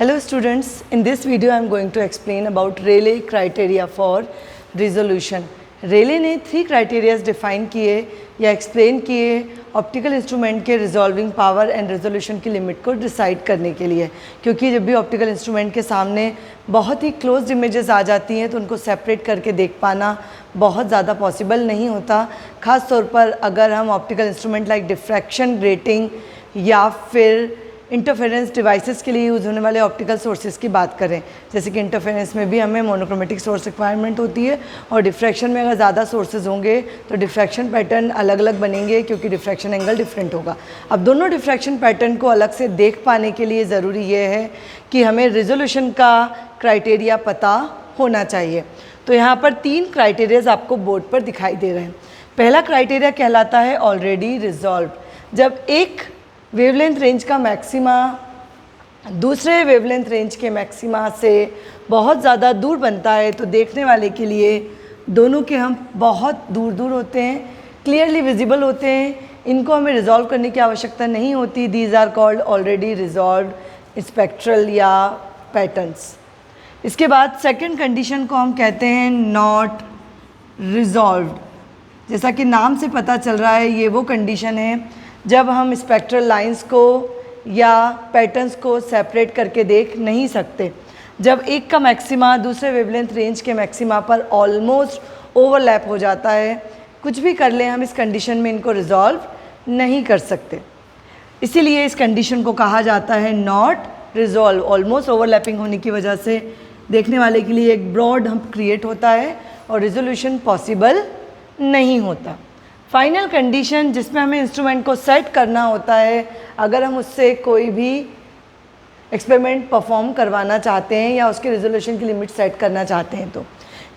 Hello students, in this video I am going to explain about Rayleigh criteria for resolution. रेले ने 3 criterias define किए या explain किए optical instrument के resolving power and resolution की limit को decide करने के लिए, क्योंकि जब भी ऑप्टिकल इंस्ट्रूमेंट के सामने बहुत ही क्लोज इमेजेस आ जाती हैं तो उनको सेपरेट करके देख पाना बहुत ज़्यादा पॉसिबल नहीं होता, ख़ास तौर पर अगर हम optical instrument like diffraction grating या फिर इंटरफेरेंस डिवाइसेस के लिए यूज़ होने वाले ऑप्टिकल सोर्सेज की बात करें। जैसे कि इंटरफेरेंस में भी हमें मोनोक्रोमेटिक सोर्स रिक्वायरमेंट होती है और डिफ्रैक्शन में अगर ज़्यादा सोर्सेज होंगे तो डिफ्रैक्शन पैटर्न अलग अलग बनेंगे, क्योंकि डिफ्रैक्शन एंगल डिफरेंट होगा। अब दोनों डिफ्रैक्शन पैटर्न को अलग से देख पाने के लिए ज़रूरी ये है कि हमें रिजोल्यूशन का क्राइटेरिया पता होना चाहिए। तो यहाँ पर 3 क्राइटेरियाज आपको बोर्ड पर दिखाई दे रहे हैं। पहला क्राइटेरिया कहलाता है ऑलरेडी रिजॉल्व। जब एक वेवलेंथ रेंज का मैक्सिमा दूसरे वेवलेंथ रेंज के मैक्सिमा से बहुत ज़्यादा दूर बनता है तो देखने वाले के लिए दोनों के हम बहुत दूर दूर होते हैं, क्लियरली विजिबल होते हैं, इनको हमें रिजॉल्व करने की आवश्यकता नहीं होती। These are called already resolve spectral या पैटर्न्स। इसके बाद सेकंड कंडीशन को हम कहते हैं नॉट रिजॉल्व्ड। जैसा कि नाम से पता चल रहा है, ये वो कंडीशन है जब हम स्पेक्ट्रल लाइंस को या पैटर्न्स को सेपरेट करके देख नहीं सकते। जब एक का मैक्सिमा दूसरे वेवलेंथ रेंज के मैक्सिमा पर ऑलमोस्ट ओवरलैप हो जाता है, कुछ भी कर लें हम इस कंडीशन में इनको रिजॉल्व नहीं कर सकते। इसीलिए इस कंडीशन को कहा जाता है नॉट रिजॉल्व। ऑलमोस्ट ओवरलैपिंग होने की वजह से देखने वाले के लिए एक ब्रॉड हम्प क्रिएट होता है और रिजोल्यूशन पॉसिबल नहीं होता। फाइनल कंडीशन जिसमें हमें इंस्ट्रूमेंट को सेट करना होता है अगर हम उससे कोई भी एक्सपेरिमेंट परफॉर्म करवाना चाहते हैं या उसके रिजोल्यूशन की लिमिट सेट करना चाहते हैं, तो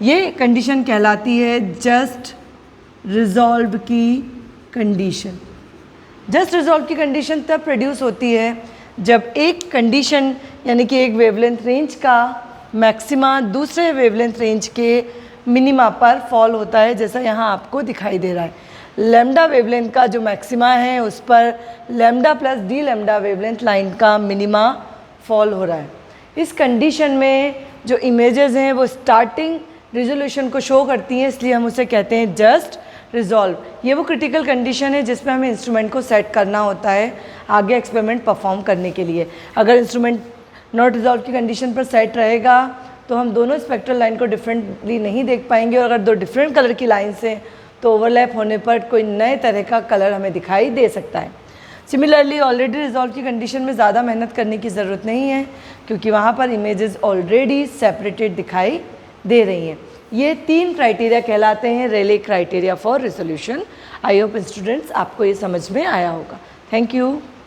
ये कंडीशन कहलाती है जस्ट रिजॉल्व की कंडीशन। जस्ट रिजॉल्व की कंडीशन तब प्रोड्यूस होती है जब एक कंडीशन यानी कि एक वेवलेंथ रेंज का मैक्सिमा दूसरे वेवलेंथ रेंज के मिनिमा पर फॉल होता है, जैसा यहाँ आपको दिखाई दे रहा है। लैम्डा वेवलेंथ का जो मैक्सिमा है उस पर lambda plus D lambda wavelength line का मिनिमा फॉल हो रहा है। इस कंडीशन में जो इमेजेस हैं वो स्टार्टिंग रिजोल्यूशन को शो करती हैं, इसलिए हम उसे कहते हैं जस्ट रिजॉल्व। ये वो क्रिटिकल कंडीशन है जिसमें हमें इंस्ट्रूमेंट को सेट करना होता है आगे एक्सपेरिमेंट परफॉर्म करने के लिए। अगर इंस्ट्रूमेंट नॉट रिजॉल्व की कंडीशन पर सेट रहेगा तो हम दोनों स्पेक्ट्रल लाइन को डिफरेंटली नहीं देख पाएंगे, और अगर दो डिफरेंट कलर की लाइन्स हैं तो ओवरलैप होने पर कोई नए तरह का कलर हमें दिखाई दे सकता है। सिमिलरली ऑलरेडी रिजॉल्व की कंडीशन में ज़्यादा मेहनत करने की ज़रूरत नहीं है, क्योंकि वहाँ पर इमेजेस ऑलरेडी सेपरेटेड दिखाई दे रही हैं। ये 3 क्राइटेरिया कहलाते हैं Rayleigh criteria for resolution. I hope students आपको ये समझ में आया होगा। Thank you.